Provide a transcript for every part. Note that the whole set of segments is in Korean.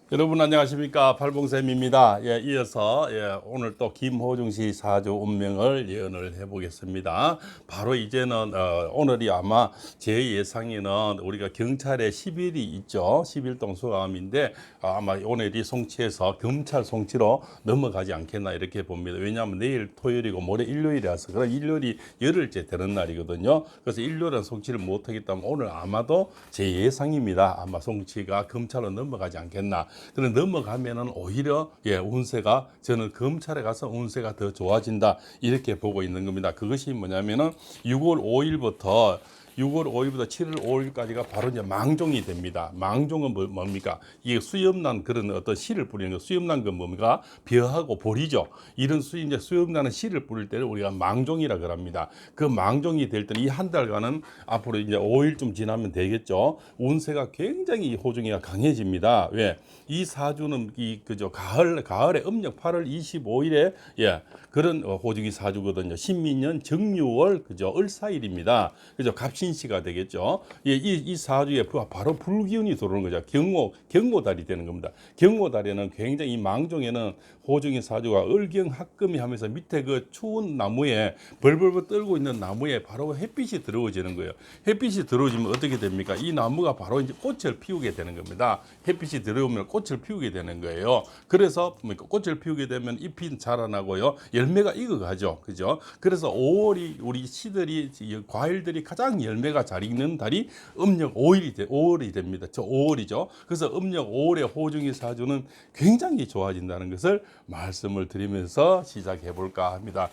여러분 안녕하십니까, 팔봉쌤입니다. 이어서 오늘 또 김호중씨 사주 운명을 예언을 해보겠습니다. 바로 이제는 오늘이 아마 제 예상에는 우리가 경찰의 10일이 있죠. 10일동 수감인데 아마 오늘이 송치해서 검찰 송치로 넘어가지 않겠나 이렇게 봅니다. 왜냐하면 내일 토요일이고 모레 일요일이라서 그럼 일요일이 열흘째 되는 날이거든요. 그래서 일요일은 송치를 못하겠다면 오늘 아마도 제 예상입니다. 아마 송치가 검찰로 넘어가지 않겠나. 그런 넘어가면은 오히려 운세가 저는 검찰에 가서 운세가 더 좋아진다 이렇게 보고 있는 겁니다. 그것이 뭐냐면은 6월 5일부터 7월 5일까지가 바로 이제 망종이 됩니다. 망종은 뭡니까? 이게 수염난 그런 어떤 씨를 뿌리는 거. 수염난 건 뭡니까? 벼하고 보리죠. 이런 이제 수염나는 씨를 뿌릴 때를 우리가 망종이라 그럽니다. 그 망종이 될 때는 이 한 달간은 앞으로 이제 5일쯤 지나면 되겠죠. 운세가 굉장히 호중이가 강해집니다. 왜? 이 사주는 그저 가을에 음력 8월 25일에 그런 호중이 사주거든요. 신민년 정유월 그죠 을사일입니다. 그죠 갑신시가 되겠죠. 이 사주에 바로 불기운이 들어오는 거죠. 경고달이 되는 겁니다. 경고달에는 굉장히 이 망종에는 호중이 사주가 을경합금이 하면서 밑에 그 추운 나무에 벌벌벌 떨고 있는 나무에 바로 햇빛이 들어오지는 거예요. 햇빛이 들어오지면 어떻게 됩니까? 이 나무가 바로 이제 꽃을 피우게 되는 겁니다. 햇빛이 들어오면 꽃을 피우게 되는 거예요. 그래서 꽃을 피우게 되면 잎이 자라나고요. 열매가 익어가죠. 그죠? 그래서 5월이 우리 시들이 과일들이 가장 열매가 잘 익는 달이 음력 5월이 됩니다. 저 5월이죠. 그래서 음력 5월의 호중이 사주는 굉장히 좋아진다는 것을 말씀을 드리면서 시작해 볼까 합니다.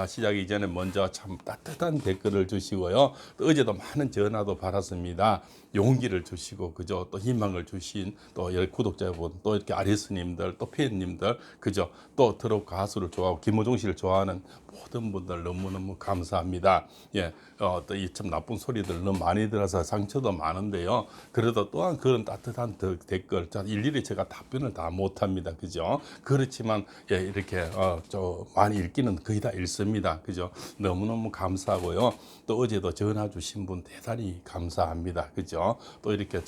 시작이 전에 먼저 참 따뜻한 댓글을 주시고요. 또 어제도 많은 전화도 받았습니다. 용기를 주시고 그죠 또 희망을 주신 또 구독자분 또 이렇게 아리스님들 또 팬님들 그죠 또 트롯 가수를 좋아하고 김호중 씨를 좋아하는 모든 분들 너무너무 감사합니다. 또 이 참 나쁜 소리들 너무 많이 들어서 상처도 많은데요. 그래도 또한 그런 따뜻한 댓글 일일이 제가 답변을 다 못합니다. 그죠? 그렇지만 이렇게 좀 많이 읽기는 거의 다 읽습니다. 그죠? 너무너무 감사하고요. 또 어제도 전화 주신 분 대단히 감사합니다. 그죠? 또 이렇게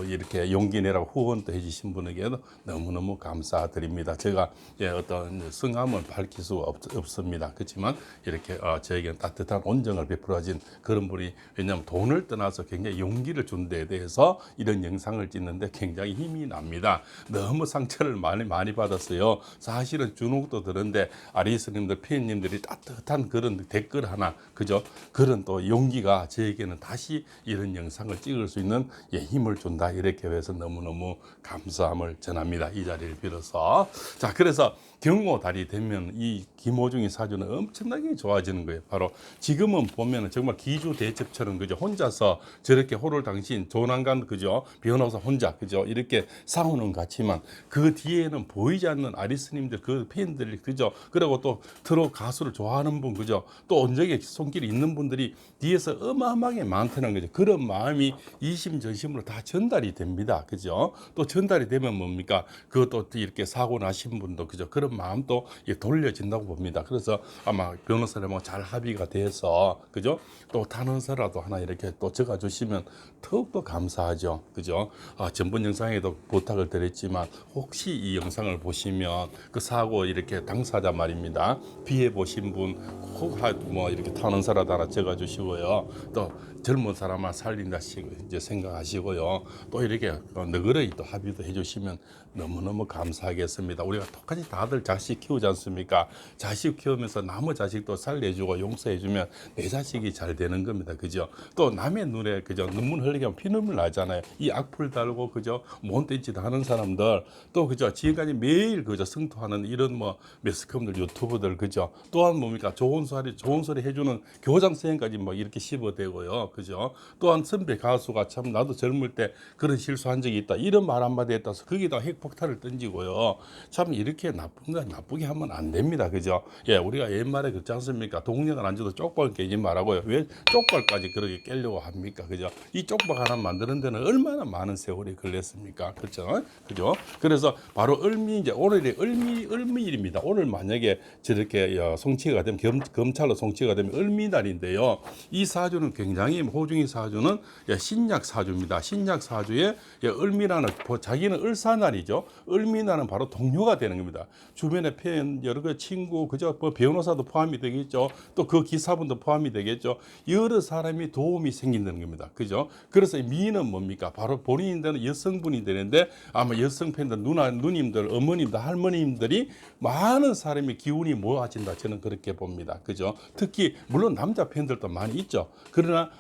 이렇게 용기 내라고 후원도 해주신 분에게도 너무너무 감사드립니다. 제가 어떤 성함을 밝힐 수가 없습니다. 그렇지만 이렇게 저에게는 따뜻한 온정을 베풀어진 그런 분이 왜냐하면 돈을 떠나서 굉장히 용기를 준 데에 대해서 이런 영상을 찍는데 굉장히 힘이 납니다. 너무 상처를 많이 받았어요. 사실은 주눅도 드는데 아리스님들 피디님들이 따뜻한 그런 댓글 하나 그죠? 그런 또 용기가 저에게는 다시 이런 영상을 찍을 수 있는 힘을 준다 이렇게 해서 너무너무 감사함을 전합니다. 이 자리를 빌어서 자 그래서 경고달이 되면 이 김호중이 사주는 엄청나게 좋아지는 거예요. 바로 지금은 보면은 정말 기주대첩처럼 그죠 혼자서 저렇게 호롤당신 조난간 그죠 변호사 혼자 그죠 이렇게 싸우는 것 같지만 그 뒤에는 보이지 않는 아리스님들 그 팬들이 그죠 그리고 또 트롯 가수를 좋아하는 분 그죠 또 온전히 손길이 있는 분들이 뒤에서 어마어마하게 많다는 거죠. 그런 마음이 이심전심으로 다 전달이 됩니다. 그죠 또 전달이 되면 뭡니까 그것도 이렇게 사고 나신 분도 그죠 그런 마음도 돌려진다고 봅니다. 그래서 아마 변호사랑 잘 합의가 돼서 그죠 또 단원서라도 하나 이렇게 또 적어 주시면 더욱더 감사하죠. 그죠 전번 영상에도 부탁을 드렸지만 혹시 이 영상을 보시면 그 사고 이렇게 당사자 말입니다. 피해 보신 분 꼭 뭐 이렇게 탄원서라도 하나 적어 주시고요. 또 젊은 사람만 살린다 이제 생각하시고요. 또 이렇게 너그러이 또 합의도 해주시면 너무너무 감사하겠습니다. 우리가 똑같이 다들 자식 키우지 않습니까? 자식 키우면서 남의 자식도 살려주고 용서해주면 내 자식이 잘 되는 겁니다. 그죠? 또 남의 눈에 그죠 눈물 흘리게 하면 피눈물 나잖아요. 이 악플 달고 그죠 못된 짓 하는 사람들 또 그죠 지금까지 매일 그죠 성토하는 이런 뭐 매스컴들 유튜버들 그죠 또한 뭡니까 좋은 소리 해주는 교장 선생님까지 뭐 이렇게 씹어대고요. 그죠? 또한 선배 가수가 참 나도 젊을 때 그런 실수한 적이 있다. 이런 말 한마디 했다서 거기다 핵폭탄을 던지고요. 참 이렇게 나쁘게 하면 안 됩니다. 그죠? 우리가 옛말에 그렇지 않습니까? 동력을 안 줘도 쪽발 깨지 말라고요. 왜 쪽발 쪽박까지 그렇게 깨려고 합니까? 그죠? 이 쪽박 하나 만드는 데는 얼마나 많은 세월이 걸렸습니까? 그렇죠? 그죠? 그래서 바로 을미, 이제 오늘이 을미일입니다. 오늘 만약에 저렇게 송치가 되면 검찰로 송치가 되면 을미날인데요. 이 사주는 굉장히 호중이 사주는 신약 사주입니다. 신약 사주에 을미라는 자기는 을사날이죠. 을미날은 바로 동료가 되는 겁니다. 주변에 팬 여러 그 친구 그죠? 뭐 변호사도 포함이 되겠죠. 또 그 기사분도 포함이 되겠죠. 여러 사람이 도움이 생긴다는 겁니다. 그죠? 그래서 미는 뭡니까? 바로 본인이 되는 여성분이 되는데 아마 여성 팬들 누님들, 어머님들, 할머님들이 많은 사람의 기운이 모아진다. 저는 그렇게 봅니다. 그죠? 특히 물론 남자 팬들도 많이 있죠. 그러나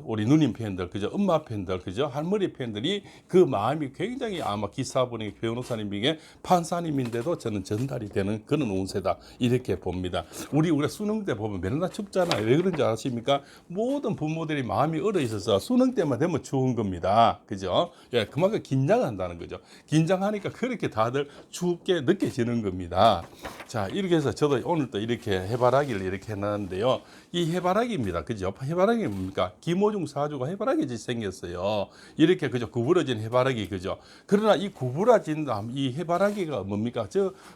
우리 누님 팬들, 그죠? 엄마 팬들, 그죠? 할머니 팬들이 그 마음이 굉장히 아마 기사분이 변호사님에게 판사님인데도 저는 전달이 되는 그런 운세다. 이렇게 봅니다. 우리가 수능 때 보면 맨날 춥잖아요. 왜 그런지 아십니까? 모든 부모들이 마음이 얼어 있어서 수능 때만 되면 추운 겁니다. 그죠? 예, 그만큼 긴장한다는 거죠. 긴장하니까 그렇게 다들 춥게 느껴지는 겁니다. 자, 이렇게 해서 저도 오늘 또 이렇게 해바라기를 이렇게 해놨는데요. 이 해바라기입니다. 그죠? 해바라기 뭡니까? 김호중 사주가 해바라기같이 생겼어요. 이렇게 그죠? 구부러진 해바라기 그죠? 그러나 이 구부러진 이 해바라기가 뭡니까?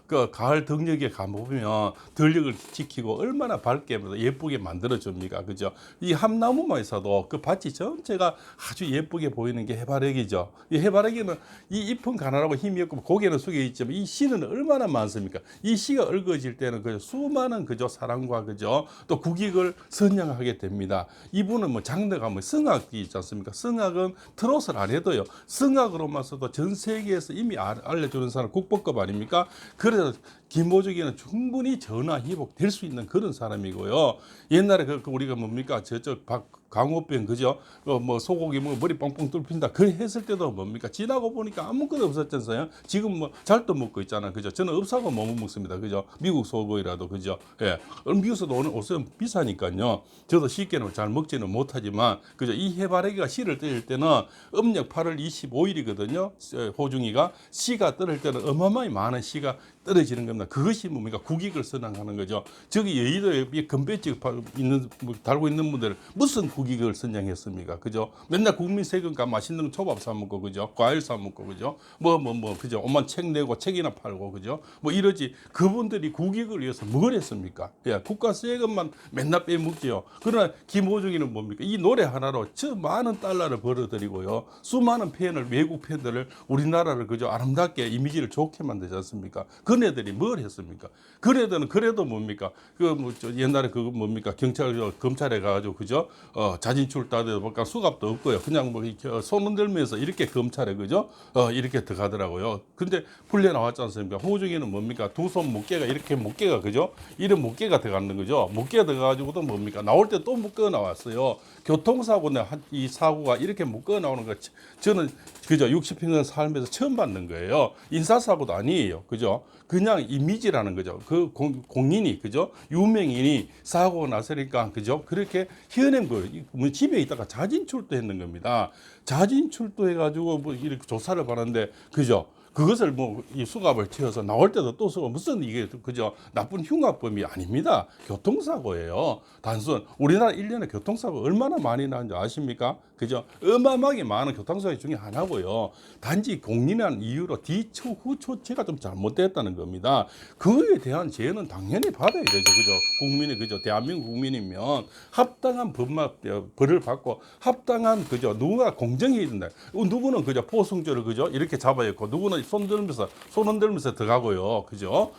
그 가을 덕력에 가보면 덕력을 지키고 얼마나 밝게 예쁘게 만들어줍니까? 그죠? 이 함나무만 있어도 그 밭이 전체가 아주 예쁘게 보이는 게 해바라기죠. 이 해바라기는 이 잎은 가난하고 힘이 없고 고개는 숙여 있지만 이 씨는 얼마나 많습니까? 이 씨가 얽어질 때는 그 수많은 그죠? 사랑과 그죠? 또 국익을 선양하게 됩니다. 이분은 뭐 장르가 뭐 성악이 있지 않습니까? 성악은 트롯을 안 해도요. 성악으로만 써도 전 세계에서 이미 알려주는 사람 국보급 아닙니까? 그래서 김호중이는 충분히 전화 회복될 수 있는 그런 사람이고요. 옛날에 우리가 뭡니까? 저쪽 강호병 그죠? 뭐 소고기 뭐 머리 뻥뻥 뚫힌다. 그 했을 때도 뭡니까? 지나고 보니까 아무것도 없었잖아요. 지금 뭐 잘도 먹고 있잖아. 그죠? 저는 없사고 못 먹습니다. 그죠? 미국 소고기라도 그죠? 예. 미국에서도 오늘 옷은 비싸니까요. 저도 쉽게는 잘 먹지는 못하지만 그죠? 이 해바라기가 씨를 뜰 때는 음력 8월 25일이거든요. 호중이가 씨가 떨을 때는 어마어마히 많은 씨가 떨어지는 겁니다. 그것이 뭡니까? 국익을 선양하는 거죠. 저기 여의도에 금배지 달고 있는 분들 무슨 국익을 선양했습니까? 그죠? 맨날 국민 세금과 맛있는 초밥 사 먹고 그죠? 과일 사 먹고 그죠? 그죠? 엄만 책 내고 책이나 팔고 그죠? 뭐 이러지. 그분들이 국익을 위해서 뭘 했습니까? 예, 국가 세금만 맨날 빼먹지요. 그러나 김호중이는 뭡니까? 이 노래 하나로 저 많은 달러를 벌어들이고요. 수많은 팬을 외국 팬들을 우리나라를 그죠? 아름답게 이미지를 좋게 만들지 않습니까? 그네들이 뭘 했습니까? 그네들은 그래도 뭡니까? 옛날에 뭡니까? 검찰에 가가지고 그죠? 자진출 따도 보니까 수갑도 없고요. 그냥 뭐 손 흔들면서 이렇게 검찰에 그죠? 이렇게 들어가더라고요. 근데 풀려 나왔지 않습니까? 호중이는 뭡니까? 두 손 목깨가 이렇게 목깨가 그죠? 이런 목깨가 들어가는 거죠. 목깨가 들어가가지고도 뭡니까? 나올 때 또 묶어 나왔어요. 교통사고는 이 사고가 이렇게 묶어 나오는 거 저는 그죠? 60평년 살면서 처음 받는 거예요. 인사사고도 아니에요. 그죠? 그냥 이미지라는 거죠. 그 공인이 그죠? 유명인이 사고가 났으니까 그죠? 그렇게 현행 뭐 집에 있다가 자진 출두했는 겁니다. 자진 출두해가지고 뭐 이렇게 조사를 받는데 그죠? 그것을 뭐 이 수갑을 채워서 나올 때도 또 수갑 무슨 이게 그죠? 나쁜 흉악범이 아닙니다. 교통사고예요. 단순 우리나라 1년에 교통사고 얼마나 많이 나는지 아십니까? 그죠? 어마어마하게 많은 교통사고 중에 하나고요. 단지 공인한 이유로 뒤처 후처치가 좀 잘못됐다는 겁니다. 그거에 대한 죄는 당연히 받아야 되죠. 그죠? 국민이 그죠? 대한민국 국민이면 합당한 벌을 받고 합당한 그죠? 누가 공정해야 된다. 누구는 그죠? 포승죄를 그죠? 이렇게 잡아야 했고 누구는 손 흔들면서 들어가고요. 그죠?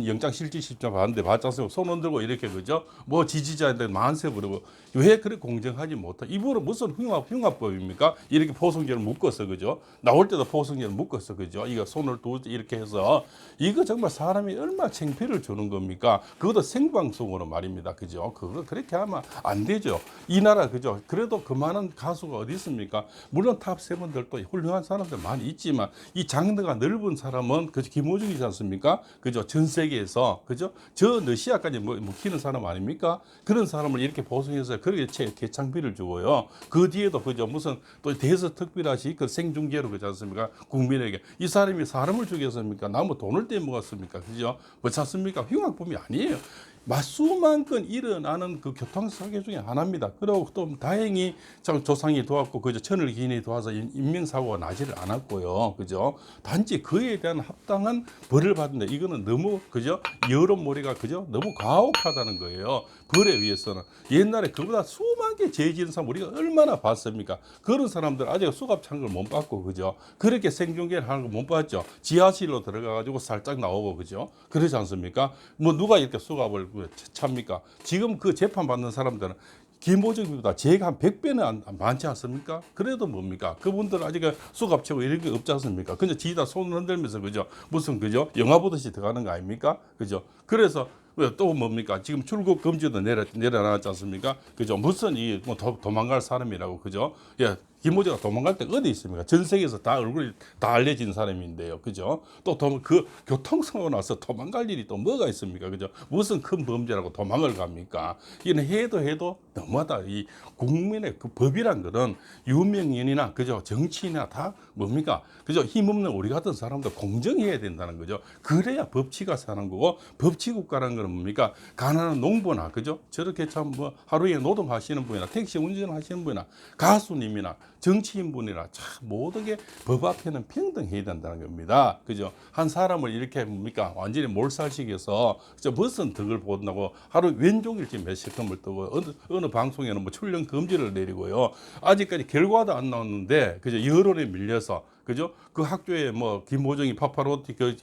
영장 실질심사 받는데 받지 않습니까? 손 흔들고 이렇게 그죠? 뭐 지지자한테 만세 부르고 왜 그렇게 공정하지 못하? 이분은 무슨 흉악법입니까? 이렇게 포승죄를 묶어서 그죠? 나올 때도 포승죄를 묶어서 그죠? 이거 손을 이렇게 해서 이거 정말 사람이 얼마나 창피를 주는 겁니까? 그것도 생방송으로 말입니다. 그죠? 그거 그렇게 하면 안 되죠. 이 나라 그죠? 그래도 그 많은 가수가 어디 있습니까? 물론 탑 세븐들도 훌륭한 사람들 많이 있지만 이 장르가 넓은 사람은 그죠? 김호중이지 않습니까? 그죠? 전 세계에서 그죠? 저 러시아까지 묵히는 사람 아닙니까? 그런 사람을 이렇게 보성해서 그렇게 개창비를 주고요. 그 뒤에도 그죠? 무슨 또 대서특필하시 그 생중계로 그렇지 않습니까? 국민에게 이 사람이 사람을 죽였습니까? 나뭐 돈을 떼먹었습니까? 그죠? 뭐 찾습니까? 흉악범이 아니에요. 수만 건 일어나는 그 교통사고 중에 하나입니다. 그리고 또 다행히 참 조상이 도왔고 그저 천을 기인이 도와서 인명사고가 나지를 않았고요. 그죠? 단지 그에 대한 합당한 벌을 받는다. 이거는 너무 그죠? 여론몰이가 그죠? 너무 가혹하다는 거예요. 벌에 위해서는 옛날에 그보다 수만 개 죄 지은 사람 우리가 얼마나 봤습니까? 그런 사람들 아직 수갑 찬 걸 못 받고 그죠? 그렇게 생존계를 하는 거 못 봤죠. 지하실로 들어가 가지고 살짝 나오고 그죠? 그러지 않습니까? 뭐 누가 이렇게 수갑을 찹니까? 지금 그 재판 받는 사람들은 김보정보다 죄가 한 100배는 많지 않습니까? 그래도 뭡니까? 그분들은 아직 수갑 채고 이런 게 없지 않습니까? 그냥 지다 손을 흔들면서 그죠? 무슨 그죠? 영화 보듯이 들어가는 거 아닙니까? 그죠? 그래서 또 뭡니까? 지금 출국 금지도 내려놨지 않습니까? 그죠? 무슨 뭐 도망갈 사람이라고 그죠? 예. 김모자가 도망갈 때 어디 있습니까? 전 세계에서 다 얼굴이 다 알려진 사람인데요. 그죠? 또 그 교통사고 나서 도망갈 일이 또 뭐가 있습니까? 그죠? 무슨 큰 범죄라고 도망을 갑니까? 이는 해도 너무하다. 이 국민의 그 법이란 거는 유명인이나 그죠? 정치인이나 다 뭡니까? 그죠? 힘없는 우리 같은 사람도 공정해야 된다는 거죠. 그래야 법치가 사는 거고 법치 국가라는 거는 뭡니까? 가난한 농부나 그죠? 저렇게 참 뭐 하루에 노동하시는 분이나 택시 운전하시는 분이나 가수님이나 정치인분이나 참 모든 게 법 앞에는 평등해야 된다는 겁니다. 그죠? 한 사람을 이렇게 뭡니까? 완전히 몰살시켜서 무슨 덕을 본다고 하루 왼종일째 몇 시간을 뜨고 어느 방송에는 뭐 출연 금지를 내리고요. 아직까지 결과도 안 나왔는데 그죠? 여론에 밀려서 그죠? 그 학교에 뭐 김호정이 파파로티 그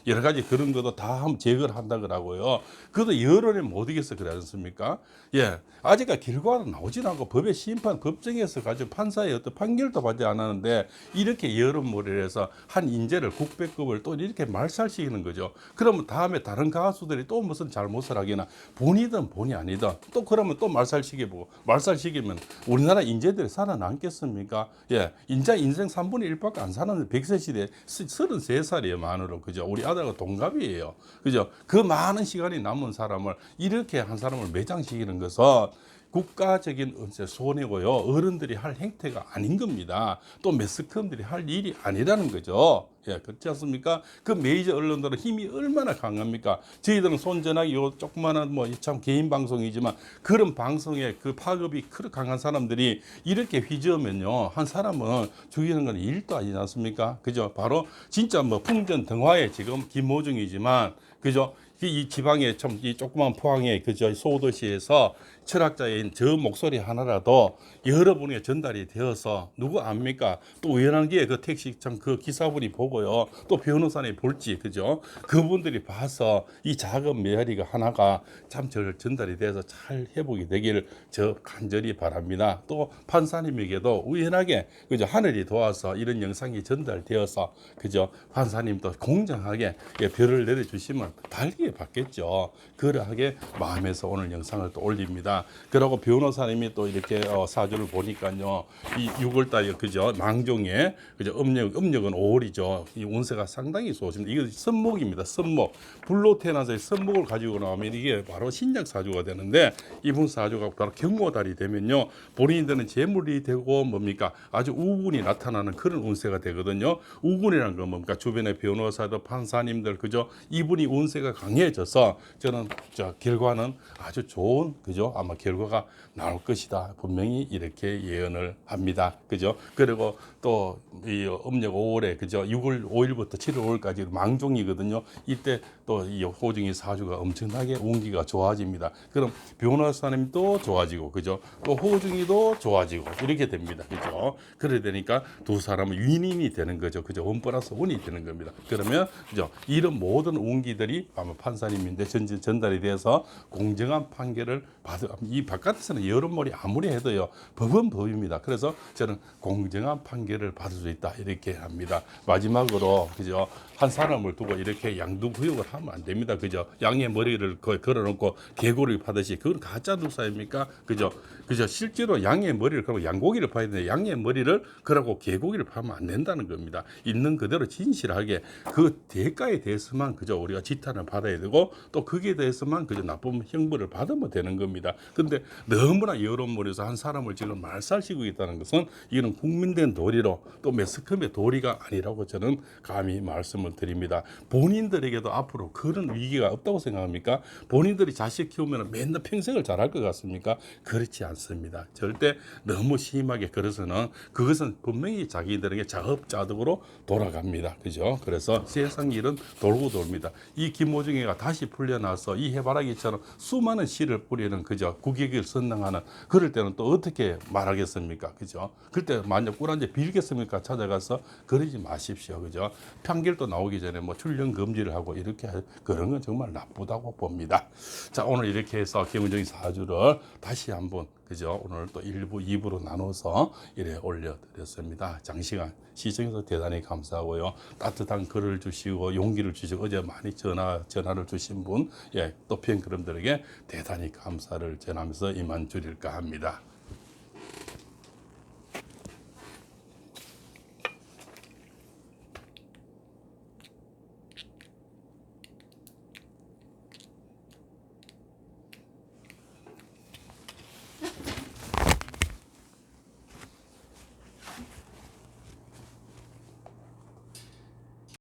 여러 가지 그런 것도 다 한번 제거를 한다 그러고요. 그것도 여론에 못 이겨서 그러지 않습니까? 예, 아직까지 결과는 나오진 않고 법의 심판 법정에서 가지고 판사의 어떤 판결도 받지 않았는데 이렇게 여론몰이를 해서 한 인재를 국배급을 또 이렇게 말살시키는 거죠. 그러면 다음에 다른 가수들이 또 무슨 잘못을 하기나 본이든 본이 아니든 또 그러면 또 말살시키고 말살시키면 우리나라 인재들이 살아남겠습니까? 예, 인생 3분의 1밖에 안 사는 100세 시대 33살이에요 만으로 그죠? 우리 아들과 동갑이에요. 그죠? 그 많은 시간이 남은 사람을 이렇게 한 사람을 매장시키는 것은 국가적인 손해고요. 어른들이 할 행태가 아닌 겁니다. 또 매스컴들이 할 일이 아니라는 거죠. 예, 그렇지 않습니까? 그 메이저 언론들은 힘이 얼마나 강합니까? 저희들은 손전화기 요 조그마한 뭐 참 개인 방송이지만 그런 방송에 그 파급이 그렇게 강한 사람들이 이렇게 휘저으면요. 한 사람은 죽이는 건 일도 아니지 않습니까? 그죠? 바로 진짜 뭐 풍전등화에 지금 김호중이지만 그죠? 이 지방의 참 이 조그만 포항의 그저 소도시에서 철학자인 저 목소리 하나라도 여러분에게 전달이 되어서 누구 압니까? 또 우연한게 그 택시 참 그 기사분이 보고요. 또 변호사님 볼지 그죠? 그분들이 봐서 이 작은 메아리가 하나가 참 전달이 돼서 잘 회복이 되기를 저 간절히 바랍니다. 또 판사님에게도 우연하게 그죠? 하늘이 도와서 이런 영상이 전달되어서 그죠? 판사님도 공정하게 별을 내려주시면 달리게 받겠죠. 그러하게 마음에서 오늘 영상을 또 올립니다. 그리고 변호사님이 또 이렇게 사주를 보니까요. 이 6월달에 그죠? 망종에 그죠? 음력은 5월이죠. 이 운세가 상당히 좋습니다. 이거 선목입니다. 선목. 불로 태어나서 선목을 가지고 나오면 이게 바로 신약 사주가 되는데 이분 사주가 바로 경고달이 되면요. 본인들은 재물이 되고 뭡니까? 아주 우군이 나타나는 그런 운세가 되거든요. 우군이라는 건 뭡니까? 주변의 변호사들, 판사님들 그죠? 이분이 운세가 강해져서 저는 결과는 아주 좋은 그죠? 아마 결과가 나올 것이다. 분명히 이렇게 예언을 합니다. 그죠? 그리고 또 이 음력 5월에 그죠? 6월 5일부터 7월 5일까지 망종이거든요. 이때 또 이 호중이 사주가 엄청나게 운기가 좋아집니다. 그럼 변호사님도 좋아지고 그죠? 또 호중이도 좋아지고 이렇게 됩니다. 그죠? 그래 되니까 두 사람은 윈윈이 되는 거죠. 그죠? 원 플러스 원이 되는 겁니다. 그러면 그죠? 이런 모든 운기들이 아마 판사님인데 전달이 돼서 공정한 판결을 이 바깥에서는 여론몰이 아무리 해도요. 법은 법입니다. 그래서 저는 공정한 판결을 받을 수 있다 이렇게 합니다. 마지막으로 그죠? 한 사람을 두고 이렇게 양두구역을 하면 안 됩니다. 그죠? 양의 머리를 걸어놓고 개고를 파듯이 그건 가짜 누사입니까? 그죠? 실제로 양의 머리를 그러고 양고기를 파야 되는데 양의 머리를 그러고 개고기를 파면 안 된다는 겁니다. 있는 그대로 진실하게 그 대가에 대해서만 그죠? 우리가 지탄을 받아야 되고 또 거기에 대해서만 그저 나쁜 형벌을 받으면 되는 겁니다. 근데 너무나 여론몰이에서 한 사람을 지금 말살시키고 있다는 것은 이는 국민된 도리로 또 매스컴의 도리가 아니라고 저는 감히 말씀을 드립니다. 본인들에게도 앞으로 그런 위기가 없다고 생각합니까? 본인들이 자식 키우면 맨날 평생을 잘할 것 같습니까? 그렇지 않습니다. 절대 너무 심하게 그래서는 그것은 분명히 자기들에게 자업자득으로 돌아갑니다. 그죠? 그래서 세상 일은 돌고 돕니다. 이 김호중이가 다시 풀려나서 이 해바라기처럼 수많은 씨를 뿌리는 그저 국익을 선당하는 그럴 때는 또 어떻게 말하겠습니까? 그죠? 그때 만약 꿀한테 빌겠습니까? 찾아가서 그러지 마십시오. 그죠? 판결도 나오기 전에 뭐 출연 금지를 하고 이렇게 그런 건 정말 나쁘다고 봅니다. 자, 오늘 이렇게 해서 김호중이 사주를 다시 한번 그죠? 오늘 또 1부, 2부로 나눠서 이래 올려드렸습니다. 장시간 시청해서 대단히 감사하고요. 따뜻한 글을 주시고 용기를 주시고 어제 많이 전화를 주신 분, 또 팬 그룹들에게 대단히 감사를 전하면서 이만 줄일까 합니다.